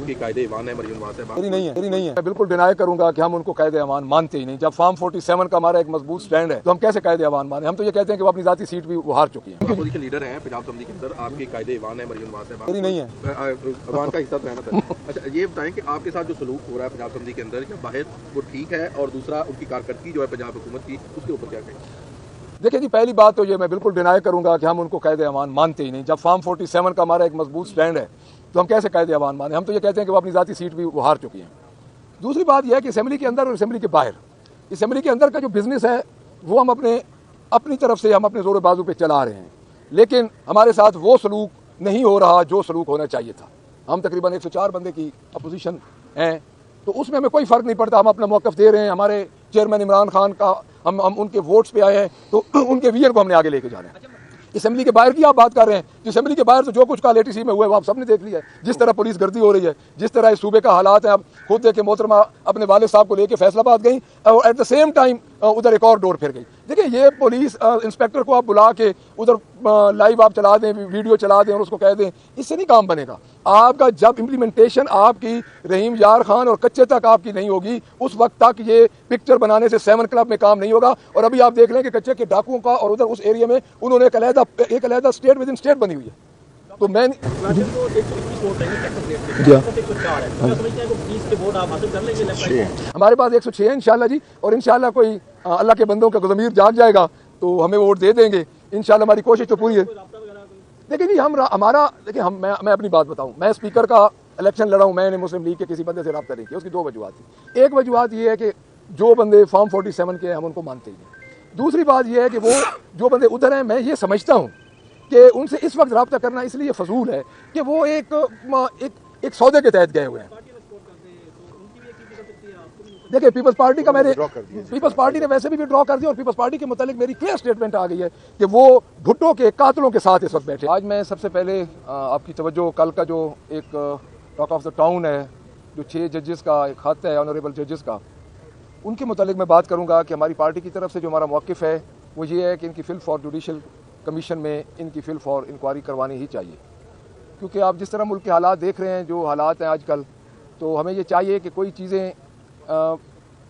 आपकी कायदे ईमान है मरियम नवाज साहब? मेरी नहीं है। मैं बिल्कुल डिनाई करूंगा कि हम उनको कायदे ईमान मानते ही नहीं। जब फॉर्म 47 का हमारा एक मजबूत स्टैंड है तो हम कैसे कायदे ईमान माने? हम तो ये कहते हैं कि वो अपनी जाती सीट भी वो हार चुकी है। अपोजिशन लीडर हैं पंजाब असेंबली के अंदर, आपकी कायदे ईमान है मरियम नवाज साहब? मेरी नहीं है। अवान का हिस्सा तो है ना सर। अच्छा ये बताएं कि आपके साथ जो सलूक हो रहा है पंजाब असेंबली के अंदर या बाहर, वो ठीक है? और दूसरा उनकी कारकर्दगी जो है पंजाब हुकूमत की, उसके ऊपर क्या कहें? देखिए जी, पहली बात तो ये मैं बिल्कुल डिनाई करूंगा कि हम उनको कायदे ईमान मानते ही नहीं। जब फॉर्म 47 का हमारा एक मजबूत स्टैंड है तो हम कैसे कायदे ईमान माने? हम तो ये कहते हैं कि वो अपनी जाती सीट भी वो हार चुकी हैं। दूसरी बात यह है कि असेंबली के अंदर और असेंबली के बाहर, असेंबली के अंदर का जो बिजनेस है वो हम अपनी तरफ से हम अपने जोर बाजू पे चला रहे हैं, लेकिन हमारे साथ वो सलूक नहीं हो रहा जो सलूक होना चाहिए था। हम तकरीबन 104 बंदे की अपोजिशन हैं, तो उसमें हमें कोई फ़र्क नहीं पड़ता। हम अपना मौक़िफ़ दे रहे हैं। हमारे चेयरमैन इमरान खान का हम उनके वोट्स पे आए हैं, तो उनके विजन को हमने आगे लेके जाना है। असेंबली के बाहर की आप बात कर रहे हैं, तो असेंबली के बाहर तो जो कुछ का लेटीसी में हुआ है वो आप सबने देख लिया है। जिस तरह पुलिस गर्दी हो रही है, जिस तरह इस सूबे का हालात है, आप खुद देखे मोहतरमा अपने वालिद साहब को लेकर फैसलाबाद गई और एट द सेम टाइम उधर एक और डोर फिर गई। देखिए ये पुलिस इंस्पेक्टर को आप बुला के उधर लाइव आप चला दें, वीडियो चला दें और उसको कह दें, इससे नहीं काम बनेगा। आपका जब इम्प्लीमेंटेशन आपकी रहीम यार खान और कच्चे तक आपकी नहीं होगी, उस वक्त तक ये पिक्चर बनाने से 7 क्लब में काम नहीं होगा। और अभी आप देख लें कि कच्चे के डाकुओं का और उधर उस एरिया में उन्होंने एक अलहदा स्टेट विद इन स्टेट बनी हुई है। तो मैं हमारे पास 106 है इंशाल्लाह जी, और इंशाल्लाह कोई अल्लाह के बंदों का ज़मीर जाग जाएगा तो हमें वोट दे देंगे इंशाल्लाह। हमारी कोशिश तो पूरी है। देखिए जी, देखिए मैं अपनी बात बताऊं, मैं स्पीकर का इलेक्शन लड़ा हूं, मैंने मुस्लिम लीग के किसी बंदे से रब्ता नहीं किया। उसकी 2 वजूहत थी। एक वजूहत ये है कि जो बंदे फॉर्म 47 के हैं हम उनको मानते ही नहीं। दूसरी बात यह है कि वो जो बंदे उधर हैं, मैं ये समझता हूँ कि उनसे इस वक्त रब्ता करना इसलिए फजूल है कि वो एक सौदे के तहत गए हुए हैं। देखिए पीपल्स पार्टी ने वैसे भी विड्रॉ कर दिया, और पीपल्स पार्टी के मुतालिक मेरी क्लियर स्टेटमेंट आ गई है कि वो भुट्टो के कातलों के साथ इस वक्त बैठे। आज मैं सबसे पहले आपकी तवज्जो कल का जो एक टॉक ऑफ द टाउन है, जो 6 जजेस का एक खत है ऑनरेबल जजेस का, उनके मुतालिक मैं बात करूंगा कि हमारी पार्टी की तरफ से जो हमारा मौक़िफ़ है वो ये है कि इनकी फिल फॉर जुडिशल कमीशन में इनकी फिल फॉर इंक्वायरी करवानी ही चाहिए। क्योंकि आप जिस तरह मुल्क के हालात देख रहे हैं, जो हालात हैं आजकल, तो हमें ये चाहिए कि कोई चीज़ें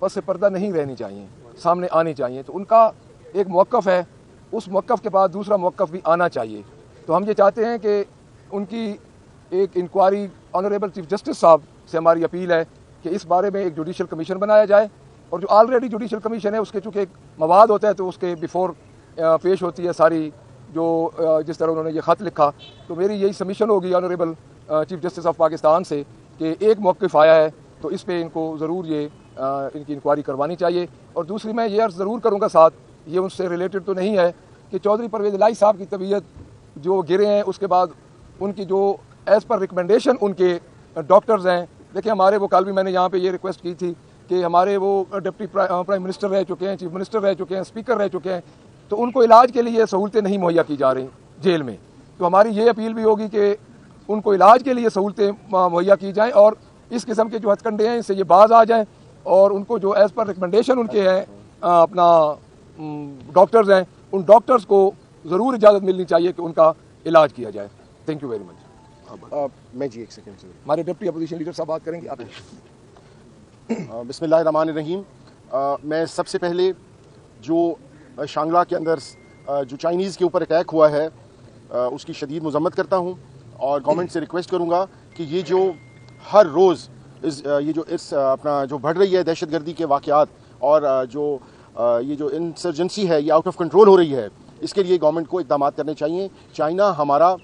पस पर्दा नहीं रहनी चाहिए, सामने आनी चाहिए। तो उनका एक मौक़िफ़ है, उस मौक़िफ़ के बाद दूसरा मौक़िफ़ भी आना चाहिए। तो हम ये चाहते हैं कि उनकी एक इंक्वायरी, ऑनरेबल चीफ जस्टिस साहब से हमारी अपील है कि इस बारे में एक जुडिशल कमीशन बनाया जाए। और जो ऑलरेडी जुडिशल कमीशन है उसके चूँकि एक मवाद होता है तो उसके बिफोर पेश होती है सारी जो जिस तरह उन्होंने ये ख़त लिखा, तो मेरी यही सबमिशन होगी honourable chief justice of Pakistan से कि एक मौक़िफ़ आया है तो इस पे इनको ज़रूर ये इनकी इंक्वायरी करवानी चाहिए। और दूसरी मैं ये अर्ज़ ज़रूर करूँगा, साथ ये उनसे रिलेटेड तो नहीं है, कि चौधरी परवेज़ इलाही साहब की तबीयत जो गिरे हैं उसके बाद उनकी जो एज़ पर रिकमेंडेशन उनके डॉक्टर्स हैं। देखिए हमारे वो कल भी मैंने यहाँ पे ये रिक्वेस्ट की थी कि हमारे वो डिप्टी प्राइम मिनिस्टर रह चुके हैं, चीफ मिनिस्टर रह चुके हैं, स्पीकर रह चुके हैं, तो उनको इलाज के लिए सहूलतें नहीं मुहैया की जा रही जेल में। तो हमारी ये अपील भी होगी कि उनको इलाज के लिए सहूलतें मुहैया की जाएँ और इस किस्म के जो हथकंडे हैं इससे ये बाज आ जाएँ, और उनको जो एज़ पर रिकमेंडेशन उनके हैं अपना डॉक्टर्स हैं, उन डॉक्टर्स को ज़रूर इजाज़त मिलनी चाहिए कि उनका इलाज किया जाए। Thank you very much. मैं जी 1 सेकंड से हमारे डिप्टी अपोजिशन लीडर साहब बात करेंगे। आप बिस्मिल्लाहिर्रहमानिर्रहीम। मैं सबसे पहले जो शांगला के अंदर जो चाइनीज़ के ऊपर अटैक हुआ है उसकी शदीद मज़म्मत करता हूँ, और गवर्नमेंट से रिक्वेस्ट करूँगा कि ये जो हर रोज़ इस अपना जो बढ़ रही है दहशतगर्दी के वाक़यात, और ये जो इंसर्जेंसी है ये आउट ऑफ कंट्रोल हो रही है, इसके लिए गवर्नमेंट को इक़दाम करने चाहिए। चाइना हमारा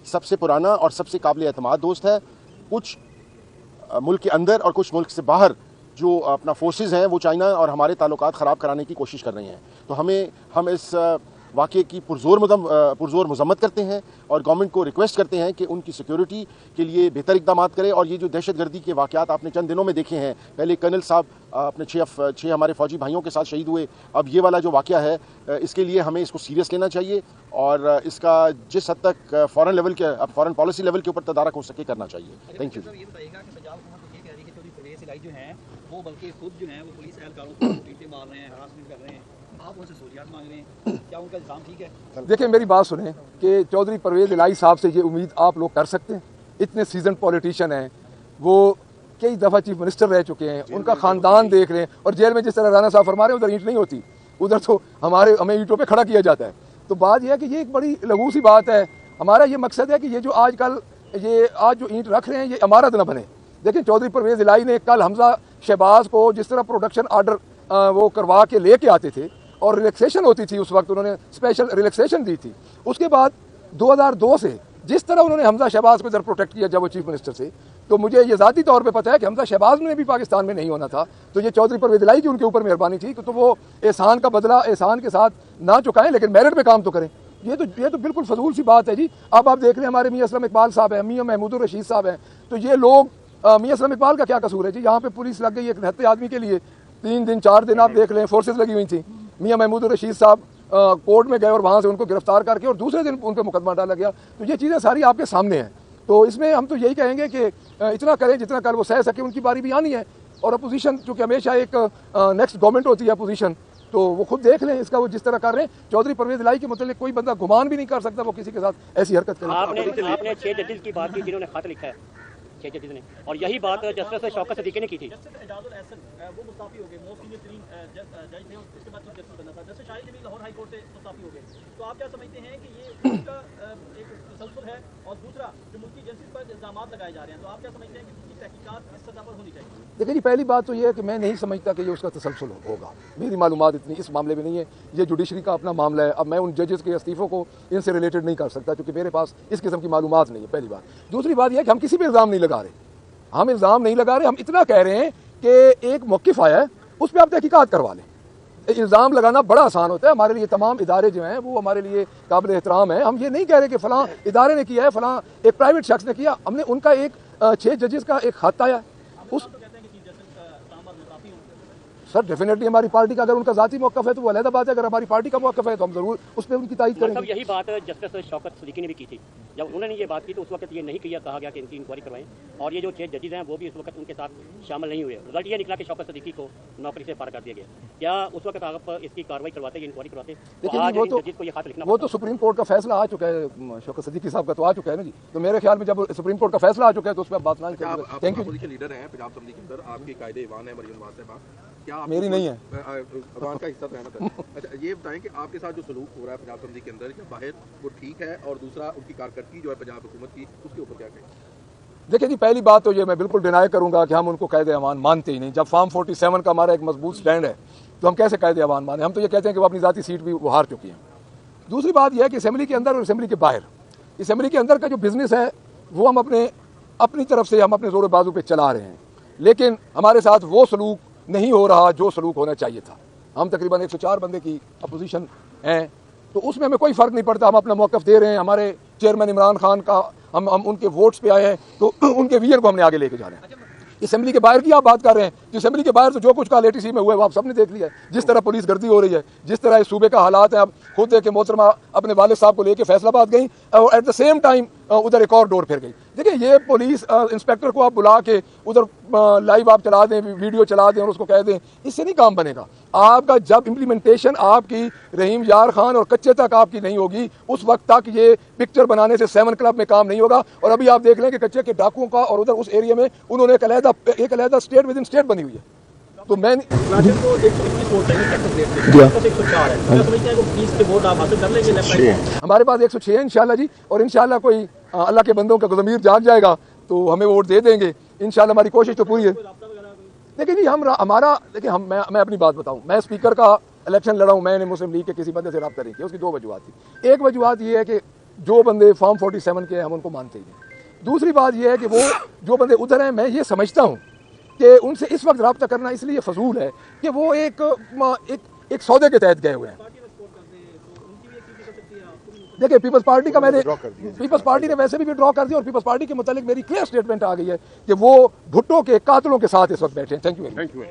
सबसे पुराना और सबसे काबिल एतमाद दोस्त है। कुछ मुल्क के अंदर और कुछ मुल्क से बाहर जो अपना फोर्सेस हैं वो चाइना और हमारे ताल्लुकात ख़राब कराने की कोशिश कर रहे हैं। तो हम इस वाक़े की पुरज़ोर मज़म्मत करते हैं और गवर्नमेंट को रिक्वेस्ट करते हैं कि उनकी सिक्योरिटी के लिए बेहतर इक़दाम करे। और ये जो दहशतगर्दी के वाक़यात आपने चंद दिनों में देखे हैं, पहले कर्नल साहब अपने 6 हमारे फ़ौजी भाइयों के साथ शहीद हुए, अब ये वाला जो वाक़या है, इसके लिए हमें इसको सीरियस लेना चाहिए और इसका जिस हद तक फ़ॉरेन पॉलिसी लेवल के ऊपर तदारक हो सके करना चाहिए। Thank you. जो हैं वो बल्कि खुद जो हैं वो पुलिस एहलकारों को पीटे मार रहे हैं, हरासमेंट कर रहे हैं, आप उनसे सूरियात मांग रहे हैं, क्या उनका इल्ज़ाम ठीक है? देखिए मेरी बात सुने कि चौधरी परवेज़ इलाही साहब से ये उम्मीद आप लोग कर सकते हैं? इतने सीजन पॉलिटिशियन हैं, वो कई दफ़ा चीफ मिनिस्टर रह चुके हैं, उनका ख़ानदान देख रहे हैं, और जेल में जिस तरह राना साहब फरमा रहे हैं उधर ईंट नहीं होती, उधर तो हमें ईंटों पे खड़ा किया जाता है। तो बात यह है कि ये एक बड़ी लघु सी बात है। हमारा ये मकसद है कि ये जो आज जो ईंट रख रहे हैं ये इमारत न बने। देखिए चौधरी परवेज़ इलाही ने कल हमजा शहबाज को जिस तरह प्रोडक्शन आर्डर वो करवा के लेके आते थे और रिलैक्सेशन होती थी, उस वक्त उन्होंने स्पेशल रिलैक्सेशन दी थी। उसके बाद 2002 से जिस तरह उन्होंने हमजा शहबाज को इधर प्रोटेक्ट किया जब वो चीफ मिनिस्टर से, तो मुझे ये ज़ाती तौर पे पता है कि हमजा शहबाज ने भी पाकिस्तान में नहीं होना था, तो ये चौधरी परवेज़ इलाही की उनके ऊपर मेहरबानी थी। तो वो एहसान का बदला एहसान के साथ ना चुकाएं, लेकिन मेरिट पे काम तो करें। ये तो बिल्कुल फजूल सी बात है जी। अब आप देख रहे हैं हमारे मियां असलम इकबाल साहब हैं, मियां महमूद रशीद साहब हैं, तो ये लोग मियां असलम इकबाल का क्या कसूर है जी? यहाँ पे पुलिस लग गई एक निहत्ते आदमी के लिए, 3 दिन 4 दिन आप देख लें फोर्सेज लगी हुई थी। मियां महमूद रशीद साहब कोर्ट में गए और वहाँ से उनको गिरफ्तार करके और दूसरे दिन उन पर मुकदमा डाला गया। तो ये चीज़ें सारी आपके सामने हैं। तो इसमें हम तो यही कहेंगे कि इतना करें जितना कल वो सह सके, उनकी बारी भी आनी है। और अपोजिशन चूँकि हमेशा एक नेक्स्ट गवर्नमेंट होती है अपोजिशन, तो वो खुद देख लें इसका वो जिस तरह कर रहे हैं। चौधरी परवेज़ इलाही के मतलब कोई बंदा गुमान भी नहीं कर सकता वो किसी के साथ ऐसी हरकत करे। आपने 6 जजेस की बात की जिन्होंने खत लिखा है, 6 जजेस ने, और यही बात जस्टिस शौकत सदीकी ने की थी। वो मुस्ताफी हो गए, मोस्ट सीनियर जज थे, उसके बाद चीफ जस्टिस बनना था। जस्टिस शाहिद नबी लाहौर हाई कोर्ट से मुस्ताफी हो गए। तो आप क्या समझते हैं कि ये उसका एक तसलसल है? और दूसरा जो मुल्की एजेंसी पर इल्जाम लगाए जा रहे हैं, तो आप क्या समझते हैं कि उसकी तहकीकात इस सतह पर होनी चाहिए? देखिए जी, पहली बात तो ये है कि मैं नहीं समझता कि ये उसका तसलसल होगा। मेरी मालूमात इतनी इस मामले में नहीं है, ये जुडिशरी का अपना मामला है। अब मैं उन जजेस के इस्तीफ़ों को इनसे रिलेटेड नहीं कर सकता क्योंकि मेरे पास इस किस्म की मालूमात नहीं है, पहली बात। दूसरी बात यह है कि हम किसी पर इल्ज़ाम नहीं लगा रहे, हम इल्ज़ाम नहीं लगा रहे। हम इतना कह रहे हैं कि एक मौक़िफ़ आया है, उस पर आप तहकीकात करवा लें। इल्ज़ाम लगाना बड़ा आसान होता है, हमारे लिए तमाम इदारे जो हैं वो हमारे लिए काबिल एहतराम है। हम ये नहीं कह रहे कि फ़लाँ इदारे ने किया है, फ़लाँ एक प्राइवेट शख्स ने किया। हमने उनका एक 6 जजेस का एक खत आया उस सर डेफिनेटली हमारी पार्टी का अगर उनका ज़ाती मौक़िफ़ है तो वो अलग बात है, अगर हमारी पार्टी का मौक़िफ़ है तो हम ज़रूर उस पर उनकी तारीफ़ करेंगे। यही बात जस्टिस शौकत सदीकी ने भी की थी। जब उन्होंने ये बात की तो उस वक्त ये नहीं किया, कहा गया कि इनकी इंक्वायरी करवाएं, और ये जो 6 जजेस हैं वो भी उस वक्त उनके साथ शामिल नहीं हुए। रिजल्ट ये निकला कि शौकत सदीकी को नौकरी से फारिग कर दिया गया। क्या उस वक्त आप इसकी कार्रवाई करवाते, इंक्वायरी करवाते? वो तो सुप्रीम कोर्ट का फैसला आ चुका है, शौकत सदीकी साहब का तो आ चुका है ना जी। तो मेरे ख्याल में जब सुप्रीम कोर्ट का फैसला आ चुका है तो उस पर बात ना करें। Thank you. लीडर हैं पंजाब असेंबली के अंदर, आपकी कायदे ईवान है मरियम नवाज साहब, क्या मेरी नहीं है, अवान का हिस्सा तो है ना? अच्छा ये बताएं कि आपके साथ जो सलूक हो रहा है पंजाब असेंबली के अंदर या बाहर, वो ठीक है? और दूसरा उनकी कारकर्दगी जो है पंजाब हुकूमत की, उसके ऊपर क्या कहें? देखिए जी, पहली बात तो ये मैं बिल्कुल डिनाई करूंगा कि हम उनको कायदे अवान मानते ही नहीं। जब फार्म 47 का हमारा एक मजबूत स्टैंड है तो हम कैसे कायदे अवान माने? हम तो ये कहते हैं कि वो अपनी ज़ाती सीट भी वो हार चुकी हैं। दूसरी बात यह है कि असेंबली के अंदर और असेंबली के बाहर, असेंबली के अंदर का जो बिजनेस है वो हम अपनी तरफ से हम अपने जोर बाजू पे चला रहे हैं, लेकिन हमारे साथ वो सलूक नहीं हो रहा जो सलूक होना चाहिए था। हम तकरीबन 104 बंदे की अपोजिशन हैं, तो उसमें हमें कोई फ़र्क नहीं पड़ता। हम अपना मौक़िफ़ दे रहे हैं। हमारे चेयरमैन इमरान खान का हम उनके वोट्स पे आए हैं तो उनके विजन को हमने आगे लेके जाना है। असेंबली के बाहर की आप बात कर रहे हैं, तो असेंबली के बाहर तो जो कुछ का लेटीसी में हुआ है वो आप सबने देख लिया है। जिस तरह पुलिस गर्दी हो रही है, जिस तरह इस सूबे का हालात है, आप खुद देख के मोहतरमा अपने वालिद साहब को लेके फैसलाबाद गई और एट द सेम टाइम उधर एक और डोर फिर गई। देखिए ये पुलिस इंस्पेक्टर को आप बुला के उधर लाइव आप चला दें, वीडियो चला दें और उसको कह दें, इससे नहीं काम बनेगा। आपका जब इम्प्लीमेंटेशन आपकी रहीम यार खान और कच्चे तक आपकी नहीं होगी, उस वक्त तक ये पिक्चर बनाने से 7 क्लब में काम नहीं होगा। और अभी आप देख लें कि कच्चे के डाकुओं का और उधर उस एरिया में उन्होंने एक अलहदा स्टेट विद इन स्टेट बनी हुई है। तो मैं हमारे पास 106 है इंशाल्लाह जी, और इंशाल्लाह कोई अल्लाह के बंदों का ज़मीर जाग जाएगा तो हमें वोट दे देंगे इंशाल्लाह। हमारी कोशिश तो पूरी है। देखिए जी, मैं अपनी बात बताऊं, मैं स्पीकर का इलेक्शन लड़ा हूं, मैंने मुस्लिम लीग के किसी बंदे से रब्ता नहीं किया। उसकी 2 वजूहत थी। एक वजूहत ये है कि जो बंदे फॉर्म 47 के हैं हम उनको मानते ही नहीं। दूसरी बात यह है कि वो जो बंदे उधर हैं, मैं ये समझता हूँ कि उनसे इस वक्त रब्ता करना इसलिए फजूल है कि वो एक सौदे के तहत गए हुए हैं। देखिए पीपल्स पार्टी ने वैसे भी विड्रॉ कर दिया और पीपल्स पार्टी के मुतालिक मेरी क्लियर स्टेटमेंट आ गई है कि वो भुट्टो के कातलों के साथ इस वक्त बैठे हैं। Thank you.